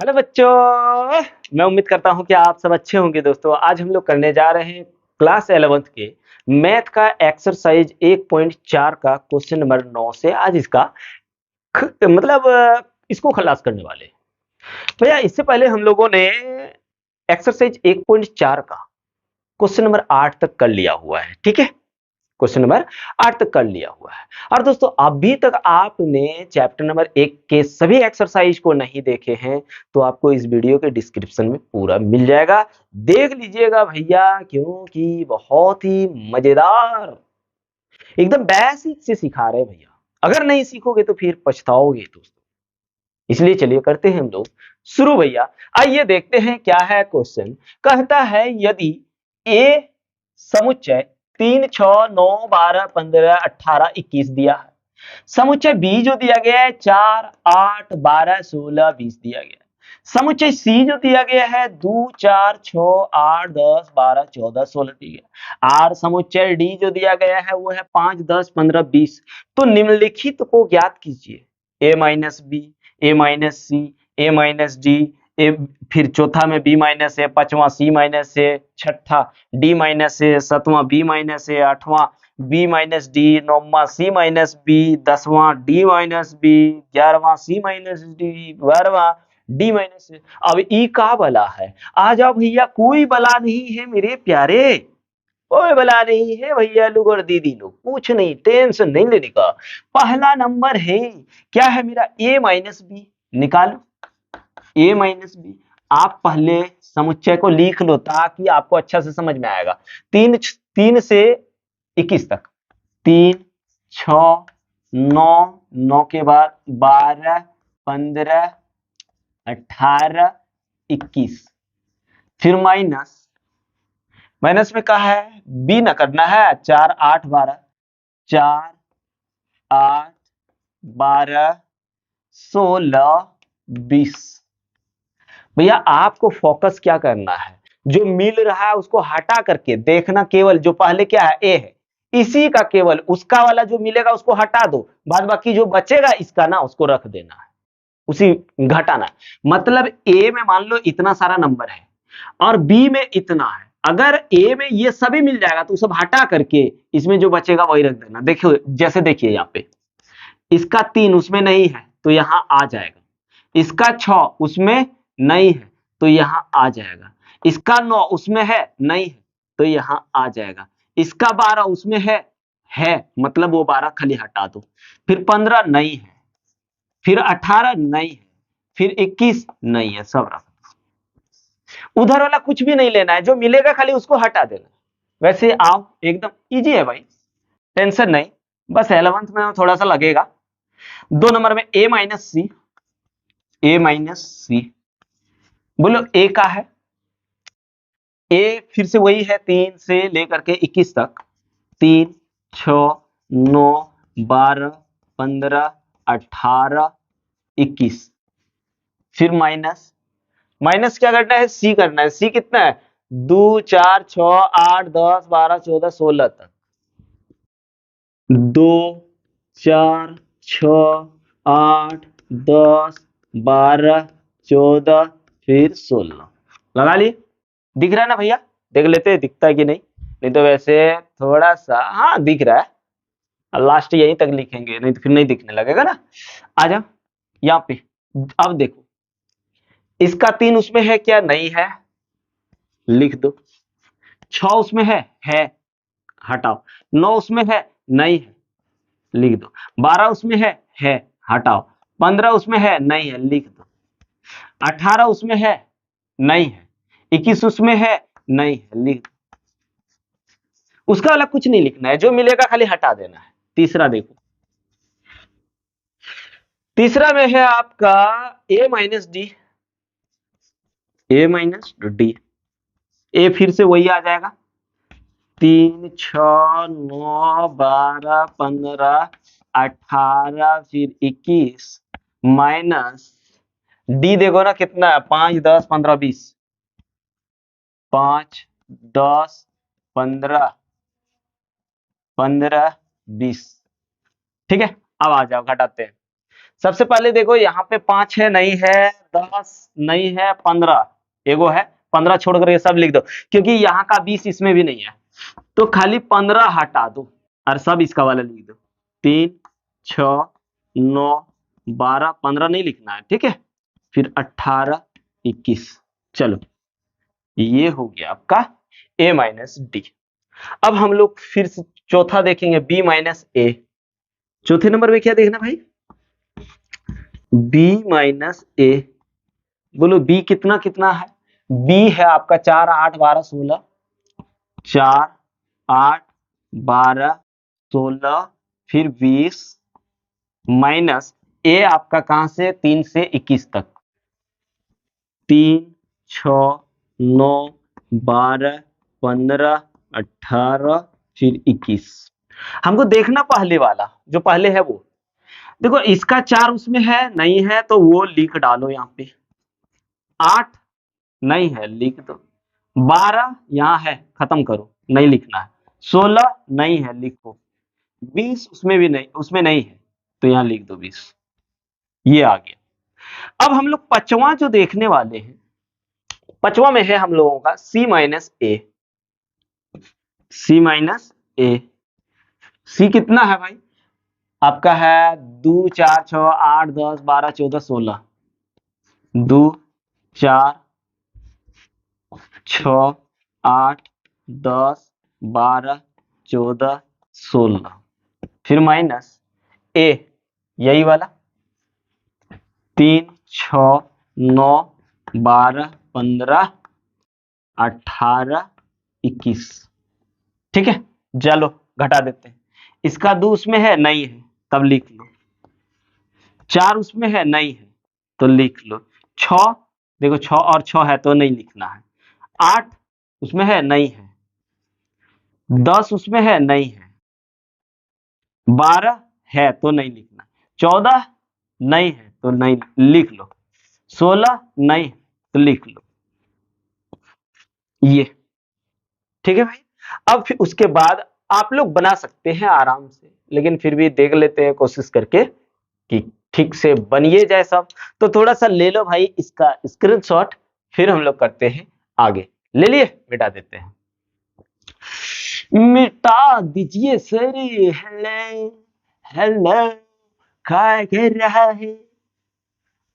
Hello बच्चों, मैं उम्मीद करता हूँ कि आप सब अच्छे होंगे। दोस्तों, आज हम लोग करने जा रहे हैं क्लास 11th के मैथ का एक्सरसाइज 1.4 का क्वेश्चन नंबर 9 से। आज इसका इसको खलास करने वाले हैं। भैया, इससे पहले हम लोगों ने एक्सरसाइज 1.4 का क्वेश्चन नंबर 8 तक कर लिया हुआ है। ठीक है, क्वेश्चन नंबर 8 तक कर लिया हुआ है। और दोस्तों, अभी तक आपने चैप्टर नंबर 1 के सभी एक्सरसाइज को नहीं देखे हैं तो आपको इस वीडियो के डिस्क्रिप्शन में पूरा मिल जाएगा, देख लीजिएगा भैया, क्योंकि बहुत ही मजेदार, एकदम बेसिक से सिखा रहे हैं भैया। अगर नहीं सीखोगे तो फिर पछताओगे दोस्तों। इसलिए चलिए करते हैं हम लोग शुरू भैया। आइए देखते हैं क्या है क्वेश्चन। कहता है यदि ए समुच्चय 3, 6, 9, 12, 15, 18, 21 दिया है, समुच्चय बी जो दिया गया है 4, 8, 12, 16, 20 दिया गया है, समुच्चय सी जो दिया गया है 2, 4, 6, 8, 10, 12, 14, 16 दिया गया है, आर समुच्चय डी जो दिया गया है वो है 5, 10, 15, 20। तो निम्नलिखित को ज्ञात कीजिए। ए माइनस बी, ए माइनस सी, ए माइनस डी, ए, फिर चौथा में बी माइनस ए, पांचवा सी माइनस ए, छठा डी माइनस ए, सातवां बी माइनस ए, आठवां बी माइनस डी, नौवां सी माइनस बी, 10वां डी माइनस बी, 11वां सी माइनस डी, 12वां डी माइनस ए। अब ई का बला है। आ जाओ भैया, कोई बला नहीं है मेरे प्यारे, कोई बला नहीं है भैया। लोग और दीदी लोग कुछ नहीं, टेंशन नहीं लेने का। पहला नंबर है, क्या है मेरा, ए माइनस बी। निकालो ए माइनस बी। आप पहले समुच्चय को लिख लो ताकि आपको अच्छा से समझ में आएगा। 3 से 21 तक, 3, 6, 9, 9 के बाद 12, 15, 18, 21, फिर माइनस, माइनस में कहा है बी ना करना है, 4, 8, 12, 4, 8, 12, 16, 20। भैया आपको फोकस क्या करना है, जो मिल रहा है उसको हटा करके देखना, केवल जो पहले क्या है ए है, इसी का केवल उसका वाला जो मिलेगा उसको हटा दो, बाद बाकी जो बचेगा इसका ना उसको रख देना है, उसी घटाना। मतलब ए में मान लो इतना सारा नंबर है और बी में इतना है। अगर ए में ये सभी मिल जाएगा तो सब हटा करके इसमें जो बचेगा वही रख देना। देखियो, जैसे देखिए यहाँ पे इसका 3 उसमें नहीं है तो यहां आ जाएगा, इसका 6 उसमें नहीं है तो यहां आ जाएगा, इसका 9 उसमें है नहीं है तो यहां आ जाएगा, इसका 12 उसमें है मतलब वो 12 खाली हटा दो, फिर 15 नहीं है, फिर 18 नहीं है, फिर 21 नहीं है, सब रख। उधर वाला कुछ भी नहीं लेना है, जो मिलेगा खाली उसको हटा देना। वैसे आओ, एकदम इजी है भाई, टेंशन नहीं। बस 11th में थोड़ा सा लगेगा। 2 नंबर में ए माइनस सी, ए माइनस सी। बोलो ए का है, ए फिर से वही है 3 से लेकर के 21 तक, 3, 6, 9, 12, 15, 18, 21, फिर माइनस, माइनस क्या करना है, सी करना है। सी कितना है, 2, 4, 6, 8, 10, 12, 14, 16 तक, 2, 4, 6, 8, 10, 12, 14, फिर 16। लगा ली, दिख रहा है ना भैया, देख लेते हैं दिखता है कि नहीं। नहीं तो वैसे थोड़ा सा हाँ दिख रहा है, लास्ट यहीं तक लिखेंगे, नहीं तो फिर नहीं दिखने लगेगा ना। आ जाओ यहाँ पे, अब देखो इसका 3 उसमें है क्या, नहीं है, लिख दो। 6 उसमें है, हटाओ। 9 उसमें है, नहीं है, लिख दो। 12 उसमें है, हटाओ। 15 उसमें है, नहीं है, लिख दो। 18 उसमें है, नहीं है। 21 उसमें है, नहीं है, लिख दो। उसका वाला कुछ नहीं लिखना है, जो मिलेगा खाली हटा देना है। तीसरा देखो, तीसरा में है आपका ए माइनस डी, ए माइनस डी। ए फिर से वही आ जाएगा, 3, 6, 9, 12, 15, 18, फिर 21, माइनस डी देखो ना कितना है, 5, 10, 15, 20, 5, 10, 15, 15, 20। ठीक है, अब आ जाओ घटाते हैं। सबसे पहले देखो यहाँ पे 5 है, नहीं है, 10 नहीं है, 15 एगो है, 15 छोड़ करके सब लिख दो, क्योंकि यहाँ का 20 इसमें भी नहीं है, तो खाली 15 हटा दो और सब इसका वाला लिख दो। 3 6 9 12 15 नहीं लिखना है, ठीक है। फिर 18 21, चलो ये हो गया आपका a माइनस डी। अब हम लोग फिर से चौथा देखेंगे, b माइनस ए। चौथे नंबर में क्या देखना भाई, b माइनस ए। बोलो b कितना कितना है, b है आपका 4 8 12 16, 4 8 12 16 फिर 20 माइनस ए आपका कहां से 3 से 21 तक, 3 6 9 12 15 18 फिर 21। हमको देखना पहले वाला जो पहले है वो, देखो इसका 4 उसमें है नहीं है तो वो लिख डालो यहाँ पे, 8 नहीं है लिख दो, 12 यहाँ है खत्म करो नहीं लिखना है, 16 नहीं है लिखो, 20 उसमें भी नहीं, उसमें नहीं है तो यहाँ लिख दो 20। ये आ गया। अब हम लोग पांचवा जो देखने वाले हैं, पांचवा में है हम लोगों का c माइनस ए। c माइनस ए, c कितना है भाई आपका है 2 4 6 8 10 12 14 16, 2 4 6 8 10 12 14 16 फिर माइनस ए यही वाला 3 6 9 12 15 18 21, ठीक है। चलो घटा देते हैं, इसका 2 उसमें है नहीं है तब लिख लो, 4 उसमें है नहीं है तो लिख लो, 6 देखो 6 और 6 है तो नहीं लिखना है, 8 उसमें है नहीं है, 10 उसमें है नहीं है, 12 है तो नहीं लिखना, 14 नहीं है तो नहीं लिख लो, 16 नहीं है तो लिख लो, ये ठीक है भाई। अब फिर उसके बाद आप लोग बना सकते हैं आराम से, लेकिन फिर भी देख लेते हैं कोशिश करके कि ठीक से बनिए जाए सब। तो थोड़ा सा ले लो भाई इसका स्क्रीनशॉट, फिर हम लोग करते हैं आगे। ले लिए, मिटा देते हैं, मिटा दीजिए सर। हेलो हेलो क्या कर रहा है,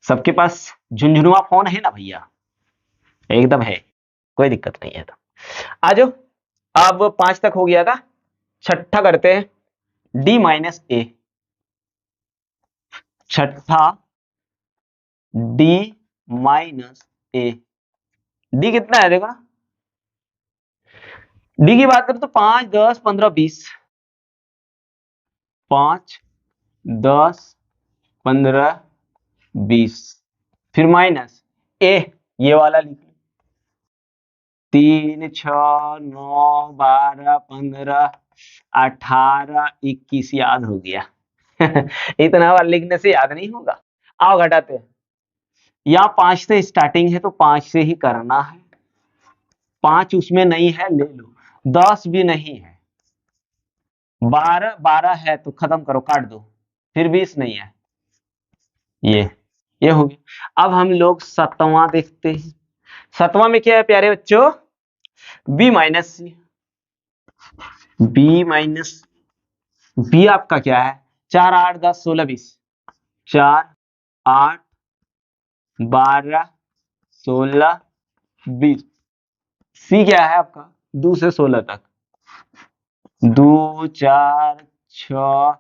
सबके पास झुंझुनुआ फोन है ना भैया, एकदम है, कोई दिक्कत नहीं है। तो आ जाओ, अब 5 तक हो गया था, छठा करते हैं d माइनस ए। छठा d माइनस ए, d कितना है देखो ना, d की बात करें तो 5 10 15 20, 5 10 15 20 फिर माइनस ए ये वाला लिख लो, 3 6 9 12 15 18 21 याद हो गया। इतना बार लिखने से याद नहीं होगा। आओ घटाते हैं, यहाँ 5 से स्टार्टिंग है तो 5 से ही करना है, 5 उसमें नहीं है ले लो, 10 भी नहीं है, 12 12 है तो खत्म करो काट दो, फिर 20 नहीं है, ये हो गया। अब हम लोग 7वां देखते हैं, 7वां में क्या है प्यारे बच्चों, b माइनस सी। b माइनस b आपका क्या है, 4 8 10 16 20, 4 8 12 16 20, c क्या है आपका 2 से 16 तक, 2 4 6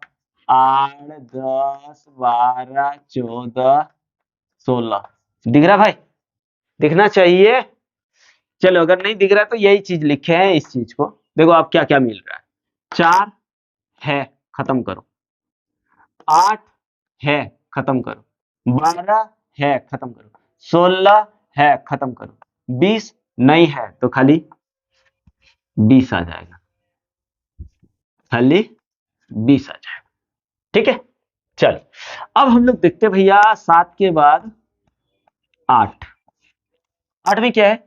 8 10 12 14 16, दिख रहा भाई, दिखना चाहिए। चलो अगर नहीं दिख रहा तो यही चीज लिखे हैं, इस चीज को देखो आप क्या क्या मिल रहा है, 4 है खत्म करो, 8 है खत्म करो, 12 है खत्म करो, 16 है खत्म करो, 20 नहीं है तो खाली 20 आ जाएगा, खाली 20 आ जाएगा, ठीक है। चल अब हम लोग देखते हैं भैया 7 के बाद 8, 8 में क्या है,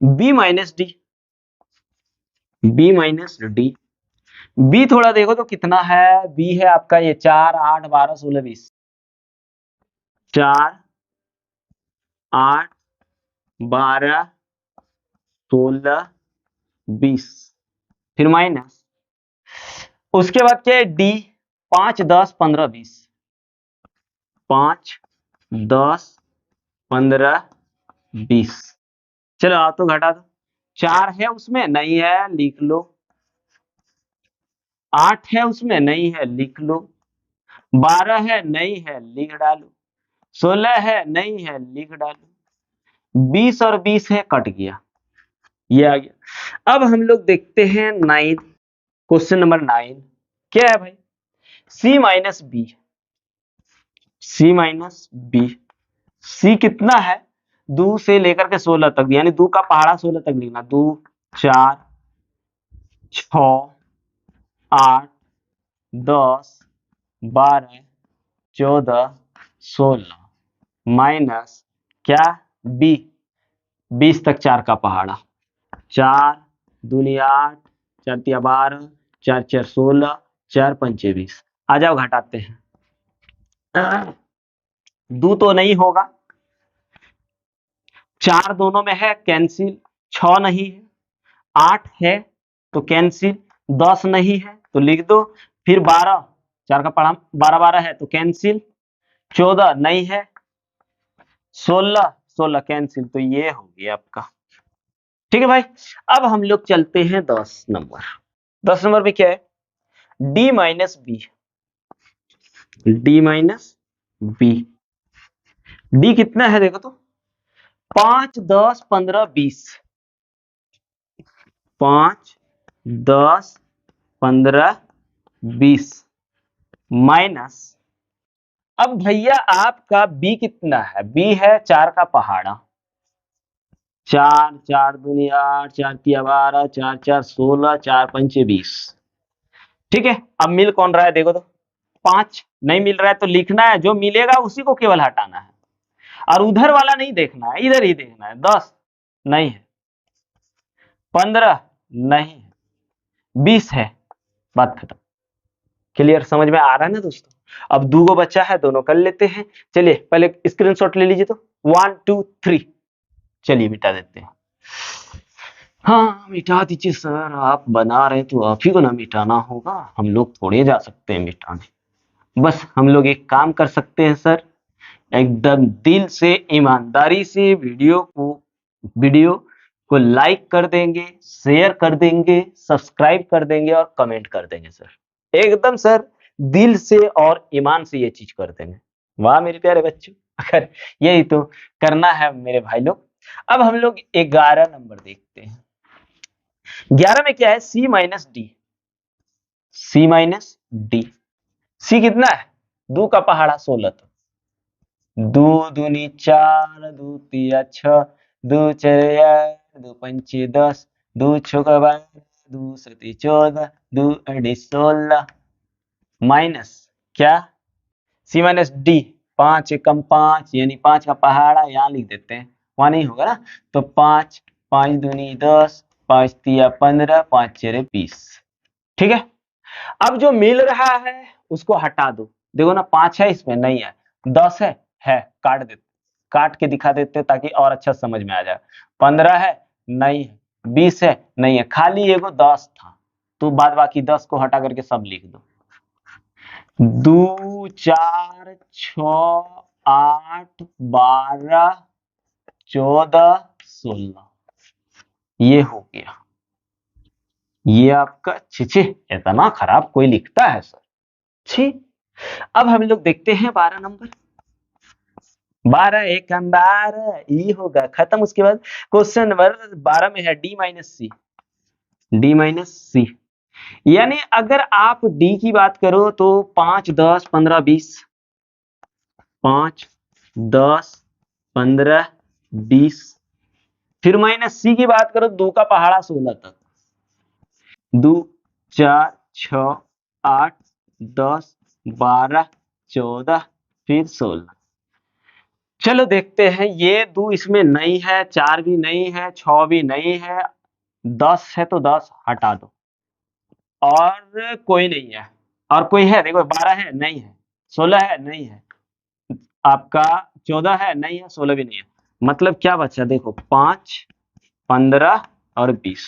b minus D, b minus D, B थोड़ा देखो तो कितना है, बी है आपका ये 4 8 12 16 20, 4 8 12 16 20, फिर माइनस, उसके बाद क्या है डी, 5 10 15 20, 5 10 15 20। चलो आप तो घटा दो, 4 है उसमें नहीं है लिख लो, 8 है उसमें नहीं है लिख लो, 12 है नहीं है लिख डालो, 16 है नहीं है लिख डालो, 20 और 20 है कट गया, ये आ गया। अब हम लोग देखते हैं 9, क्वेश्चन नंबर 9 क्या है भाई, सी माइनस बी, सी माइनस बी, सी कितना है, 2 से लेकर के 16 तक, यानी 2 का पहाड़ा 16 तक लिखना, 2 4 6 8 10 12 14 16 माइनस क्या, बी 20 तक 4 का पहाड़ा, 4 दूनी 8 4 तिया 12 4 4 16 4 पंचे 20। आ जाओ घटाते हैं, दो तो नहीं होगा, 4 दोनों में है कैंसिल, 6 नहीं है, 8 है तो कैंसिल, 10 नहीं है तो लिख दो, फिर 12, 4 का पढ़ा 12 12 है तो कैंसिल, 14 नहीं है, 16 16 कैंसिल, तो ये हो गया आपका। ठीक है भाई, अब हम लोग चलते हैं 10 नंबर, 10 नंबर में क्या है, D minus B, D minus B, D कितना है देखो तो, 5 10 15 20, 5 10 15 20 माइनस, अब भैया आपका बी कितना है, बी है 4 का पहाड़ा, 4 4 दूनी 8 4 तिया 12 4 4 16 4 पंचे 20। ठीक है, अब मिल कौन रहा है देखो तो, 5 नहीं मिल रहा है तो लिखना है, जो मिलेगा उसी को केवल हटाना है, और उधर वाला नहीं देखना है, इधर ही देखना है। 10 नहीं है, 15 नहीं है, 20 है, बात खत्म। क्लियर, समझ में आ रहा है ना दोस्तों। अब दो गो बच्चा है, दोनों कर लेते हैं। चलिए पहले स्क्रीनशॉट ले लीजिए तो, 1 2 3, चलिए मिटा देते हैं। हाँ मिटा दीजिए सर, आप बना रहे तो आप ही को ना मिटाना होगा, हम लोग थोड़े जा सकते हैं मिटाने। बस हम लोग एक काम कर सकते हैं सर, एकदम दिल से ईमानदारी से वीडियो को लाइक कर देंगे, शेयर कर देंगे, सब्सक्राइब कर देंगे और कमेंट कर देंगे सर, एकदम सर दिल से और ईमान से ये चीज कर देंगे। वाह मेरे प्यारे बच्चों, अगर यही तो करना है मेरे भाई लोग। अब हम लोग 11 नंबर देखते हैं। 11 में क्या है, सी माइनस डी, सी माइनस डी, सी कितना है, 2 का पहाड़ा 16 तक, 2 दूनी 4 2 तिया 6 2 4 8 2 पंचे 10 2 छक्का 12 2 सती 14 2 अड़ी 16 माइनस क्या, सी माइनस डी, 5 एकम 5 यानी 5 का पहाड़ा यहाँ लिख देते हैं, वहां नहीं होगा ना, तो 5 5 दूनी 10 5 तिया 15 5 चेरे 20। ठीक है, अब जो मिल रहा है उसको हटा दो, देखो ना 5 है इसमें नहीं है, 10 है काट देते, काट के दिखा देते ताकि और अच्छा समझ में आ जाए, 15 है नहीं है, 20 है नहीं है, खाली एगो 10 था, तो बाद बाकी 10 को हटा करके सब लिख दो, 2 4 6 8 12 14 16, ये हो गया, ये आपका छिछे इतना खराब कोई लिखता है सर, छी। अब हम लोग देखते हैं 12 नंबर, 12 एक 12 ई होगा खत्म। उसके बाद क्वेश्चन नंबर 12 में है डी माइनस सी, डी माइनस सी, यानी अगर आप डी की बात करो तो 5 10 15 20, 5 10 15 20, फिर माइनस सी की बात करो 2 का पहाड़ा 16 तक, 2 4 6 8 10 12 14 फिर 16। चलो देखते हैं, ये 2 इसमें नहीं है, 4 भी नहीं है, 6 भी नहीं है, 10 है तो 10 हटा दो, और कोई नहीं है, और कोई है देखो, 12 है नहीं है, 16 है नहीं है, आपका 14 है नहीं है, 16 भी नहीं है, मतलब क्या बचा देखो 5, 15 और 20।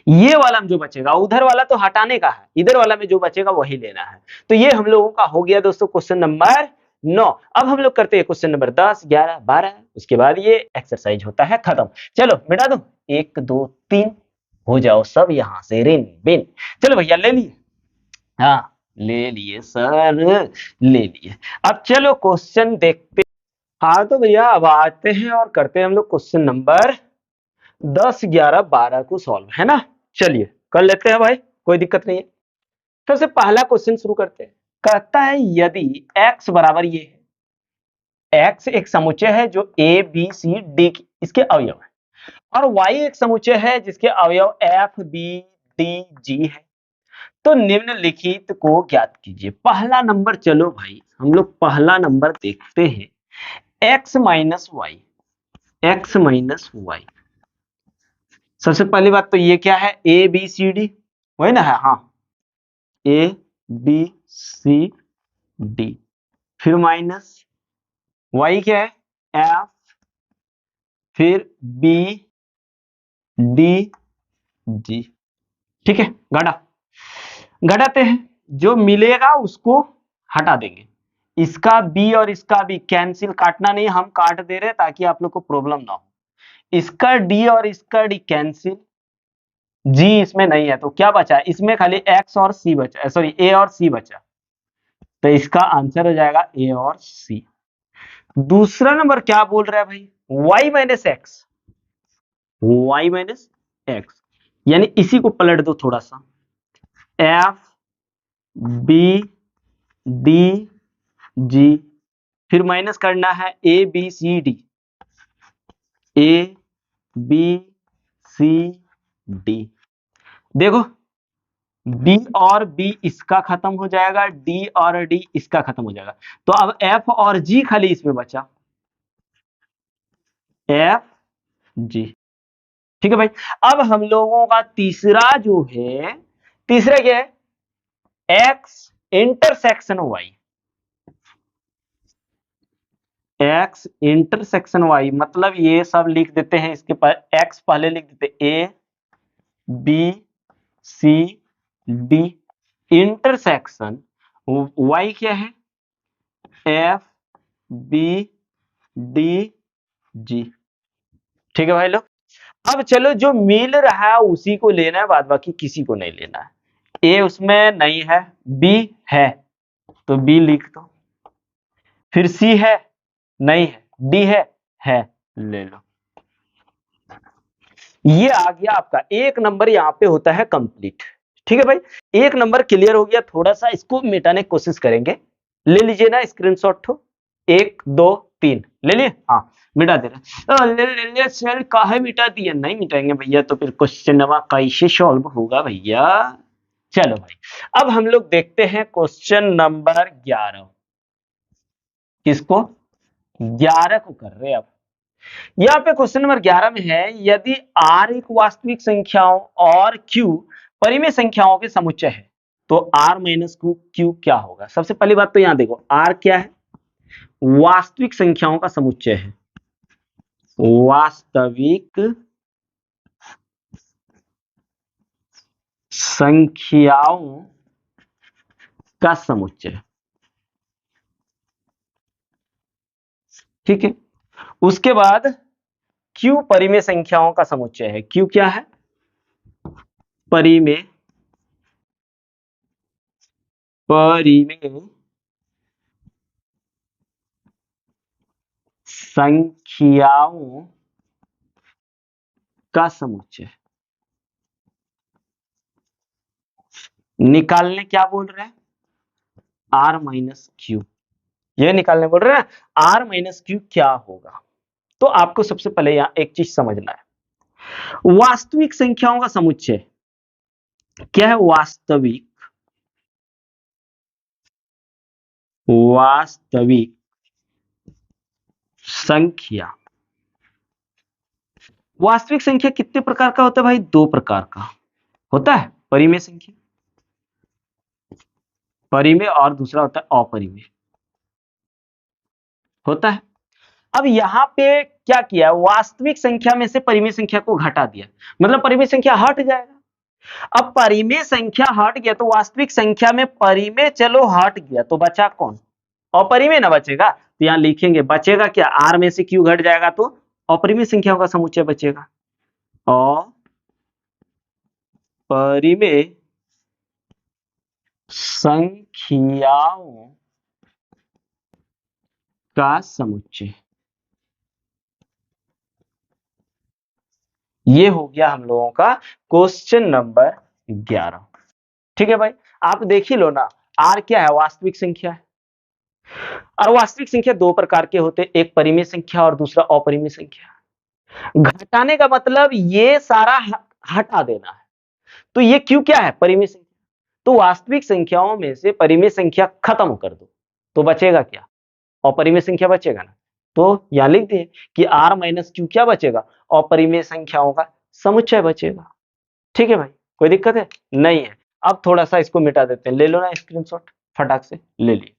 ये वाला में जो बचेगा, उधर वाला तो हटाने का है, इधर वाला में जो बचेगा वही लेना है। तो ये हम लोगों का हो गया दोस्तों क्वेश्चन नंबर 9। अब हम लोग करते हैं क्वेश्चन नंबर 10, 11, 12, उसके बाद ये एक्सरसाइज होता है खत्म। चलो मिटा दो, 1 2 3, हो जाओ सब यहाँ से रिन बिन। चलो भैया ले लिए, हाँ ले लिए सर, ले लिए। अब चलो क्वेश्चन देखते। हाँ तो भैया अब आते हैं और करते हैं हम लोग क्वेश्चन नंबर 10, 11, 12 को सॉल्व, है ना। चलिए कर लेते हैं भाई, कोई दिक्कत नहीं है। सबसे पहला क्वेश्चन शुरू करते हैं। कहता है यदि x बराबर ये है, x एक समुच्चय है जो a b c d इसके अवयव है, और y एक समुच्चय है जिसके अवयव f b d g है, तो निम्नलिखित को ज्ञात कीजिए। पहला नंबर, चलो भाई हम लोग पहला नंबर देखते हैं, x minus Y, X minus Y. सबसे पहली बात तो ये क्या है, ए बी सी डी, वही ना है, हाँ ए बी सी डी, फिर माइनस वाई क्या है, एफ, फिर बी डी जी। ठीक है, घटाते हैं, जो मिलेगा उसको हटा देंगे। इसका बी और इसका बी कैंसिल, काटना नहीं, हम काट दे रहे ताकि आप लोग को प्रॉब्लम ना हो। इसका डी और इसका डी कैंसिल, जी इसमें नहीं है तो क्या बचा, इसमें खाली एक्स और सी बचा, सॉरी ए और सी बचा, तो इसका आंसर हो जाएगा ए और सी। दूसरा नंबर क्या बोल रहा है भाई, y minus X, Y minus X, यानी इसी को पलट दो थोड़ा सा, एफ बी डी जी, फिर माइनस करना है A B C D, A B C D. देखो b और b इसका खत्म हो जाएगा, d और d इसका खत्म हो जाएगा, तो अब f और g खाली इसमें बचा, f g। ठीक है भाई। अब हम लोगों का तीसरा जो है, तीसरा क्या है, x intersection y, x intersection y, मतलब ये सब लिख देते हैं, इसके पास x पहले लिख देते a b c d, intersection y क्या है, f b d g। ठीक है भाई लोग। अब चलो जो मिल रहा है उसी को लेना है, बाद बाकी किसी को नहीं लेना है। ए उसमें नहीं है, बी है तो बी लिख दो, फिर सी है नहीं है, डी है ले लो। ये आ गया आपका एक नंबर, यहाँ पे होता है कंप्लीट। ठीक है भाई, एक नंबर क्लियर हो गया। थोड़ा सा इसको मिटाने की कोशिश करेंगे, ले लीजिए ना स्क्रीनशॉट, तो 1 2 3 ले लिए, हाँ मिटा दे रहे, ले सर काहे मिटा दिया, नहीं मिटाएंगे भैया तो फिर क्वेश्चन कैसे सॉल्व होगा भैया। चलो भाई अब हम लोग देखते हैं क्वेश्चन नंबर 11, किसको, 11 को कर रहे हैं। अब यहाँ पे क्वेश्चन नंबर 11 में है, यदि r एक वास्तविक संख्याओं और q परिमेय संख्याओं के समुच्चय है, तो r माइनस q क्या होगा। सबसे पहली बात तो यहाँ देखो, r क्या है, वास्तविक संख्याओं का समुच्चय है, वास्तविक संख्याओं का समुच्चय। ठीक है, उसके बाद q परिमेय संख्याओं का समुच्चय है, q क्या है, परिमेय संख्याओं का समुच्चय। निकालने क्या बोल रहे हैं, r माइनस क्यू, ये निकालने बोल रहे हैं r माइनस क्यू क्या होगा। तो आपको सबसे पहले यहां एक चीज समझना है, वास्तविक संख्याओं का समुच्चय क्या है, वास्तविक संख्या। वास्तविक संख्या कितने प्रकार का होता है भाई, 2 प्रकार का होता है, परिमेय संख्या परिमेय और दूसरा होता है अपरिमेय होता है। अब यहाँ पे क्या किया, वास्तविक संख्या में से परिमेय संख्या को घटा दिया, मतलब परिमेय संख्या हट जाएगा। अब परिमेय संख्या हट गया तो वास्तविक संख्या में परिमेय चलो हट गया तो बचा कौन, अपरिमेय ना बचेगा। तो यहाँ लिखेंगे बचेगा क्या, r में से q घट जाएगा तो अपरिमेय संख्याओं का समुच्चय बचेगा। अपरिमेय संख्याओं का समुच्चय, ये हो गया हम लोगों का क्वेश्चन नंबर 11। ठीक है भाई, आप देख ही लो ना, r क्या है, वास्तविक संख्या है। और वास्तविक संख्या दो प्रकार के होते हैं, एक परिमेय संख्या और दूसरा अपरिमेय संख्या। घटाने का मतलब ये सारा हटा देना है, तो ये क्यों क्या है, परिमेय संख्या। तो वास्तविक संख्याओं में से परिमेय संख्या खत्म कर दो तो बचेगा क्या, अपरिमेय संख्या बचेगा ना। तो यहां लिख दिए कि r माइनस क्यू क्या बचेगा, अपरिमेय संख्याओं का समुच्चय बचेगा। ठीक है भाई, कोई दिक्कत है नहीं है। अब थोड़ा सा इसको मिटा देते हैं, ले लो ना स्क्रीनशॉट, फटाक से ले लिए।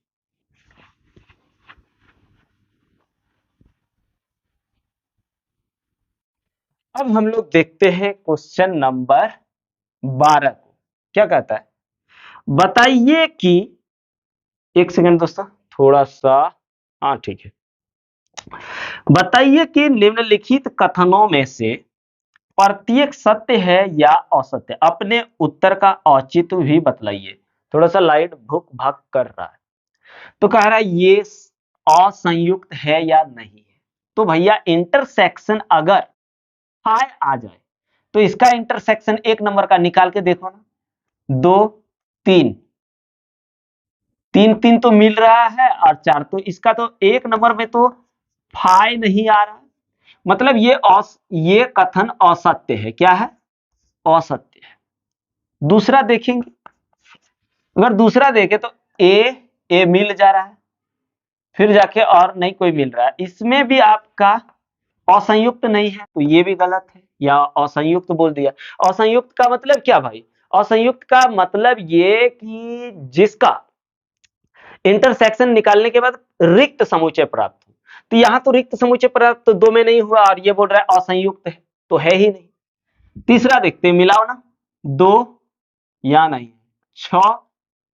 अब हम लोग देखते हैं क्वेश्चन नंबर 12 को, क्या कहता है, बताइए कि, एक सेकंड दोस्तों थोड़ा सा, हाँ ठीक है, बताइए कि निम्नलिखित कथनों में से प्रत्येक सत्य है या असत्य, अपने उत्तर का औचित्य भी बतलाइए। थोड़ा सा लाइट भुक भक कर रहा है, तो कह रहा है ये असंयुक्त है या नहीं है। तो भैया इंटरसेक्शन अगर हाय आ जाए तो इसका इंटरसेक्शन एक नंबर का निकाल के देखो ना, 2 3 3 3 तो मिल रहा है और 4, तो इसका तो एक नंबर में तो फाई नहीं आ रहा, मतलब ये कथन असत्य है। क्या है, असत्य है। दूसरा देखेंगे, अगर दूसरा देखें तो ए मिल जा रहा है, फिर जाके और नहीं कोई मिल रहा है, इसमें भी आपका असंयुक्त नहीं है, तो ये भी गलत है, या असंयुक्त बोल दिया। असंयुक्त का मतलब क्या भाई, असंयुक्त का मतलब ये कि जिसका इंटरसेक्शन निकालने के बाद रिक्त समुच्चय प्राप्त हो। तो यहां तो रिक्त समुच्चय प्राप्त तो दो में नहीं हुआ और ये बोल रहा है असंयुक्त है, तो है ही नहीं। तीसरा देखते हैं, मिलाओ ना, 2 या नहीं है, 6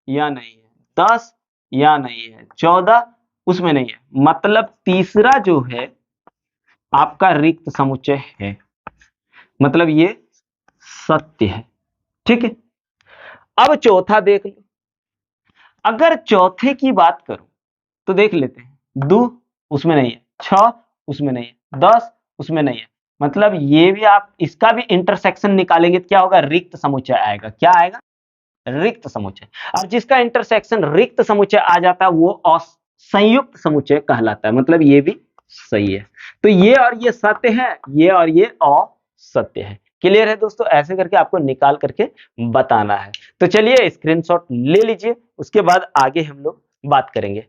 या नहीं है, 10 या नहीं है, 14 उसमें नहीं है, मतलब तीसरा जो है आपका रिक्त समुच्चय है, मतलब ये सत्य है। ठीक है, अब चौथा देख लो, अगर चौथे की बात करूं तो देख लेते हैं, 2 उसमें नहीं है, 6 उसमें नहीं है, 10 उसमें नहीं है, मतलब ये भी आप इसका भी इंटरसेक्शन निकालेंगे तो क्या होगा, रिक्त समुच्चय आएगा। क्या आएगा, रिक्त समुच्चय। और जिसका इंटरसेक्शन रिक्त समुच्चय आ जाता है वो संयुक्त समुच्चय कहलाता है, मतलब ये भी सही है। तो ये और ये सत्य है, ये और ये असत्य है। क्लियर है दोस्तों, ऐसे करके आपको निकाल करके बताना है। तो चलिए स्क्रीनशॉट ले लीजिए, उसके बाद आगे हम लोग बात करेंगे।